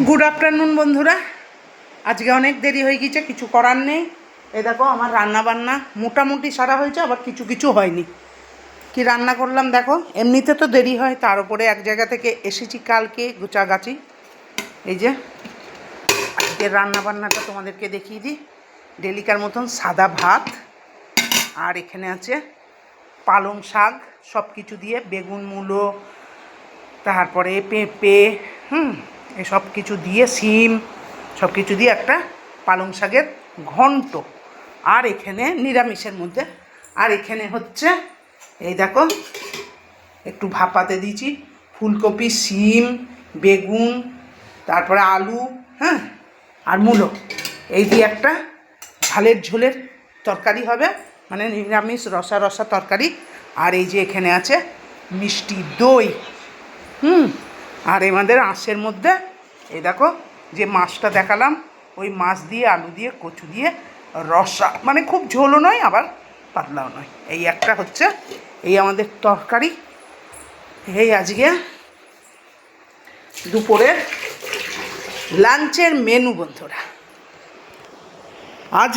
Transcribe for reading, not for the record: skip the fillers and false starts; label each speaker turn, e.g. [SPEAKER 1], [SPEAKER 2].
[SPEAKER 1] Good afternoon বন্ধুরা। আজকে অনেক দেরি হয়ে গেছে, কিছু করার নেই। এই দেখো আমার রান্না বান্না মোটামুটি সারা হয়েছে, আবার কিছু কিছু হয়নি। কি রান্না করলাম দেখো। এমনিতে তো দেরি হয়, তার উপরে এক জায়গা থেকে এসেছি কালকে গোছাগাছি। এই যে আজকের রান্না বান্নাটা তোমাদেরকে দেখিয়ে দিই। ডেলিকার মতন সাদা ভাত, আর এখানে আছে পালং শাক, সব কিছু দিয়ে বেগুন মূলো, তারপরে পেঁপে, এসব কিছু দিয়ে সিম, সব কিছু দিয়ে একটা পালং শাকের ঘন্ট। আর এখানে নিরামিষের মধ্যে, আর এখানে হচ্ছে এই দেখো একটু ভাপাতে দিয়েছি ফুলকপি, সিম, বেগুন, তারপরে আলু, আর মূলো, এই দিয়ে একটা ঝালের ঝোলের তরকারি হবে, মানে নিরামিষ রসা রসা তরকারি। আর এই যে এখানে আছে মিষ্টি দই, আর আমাদের আঁশের মধ্যে এই দেখো যে মাছটা দেখালাম, ওই মাছ দিয়ে আলু দিয়ে কচু দিয়ে রসা, মানে খুব ঝোলও নয় আবার পাতলাও নয়, এই একটা হচ্ছে এই আমাদের তরকারি। এই আজকে দুপুরের লাঞ্চের মেনু বন্ধুরা। আজ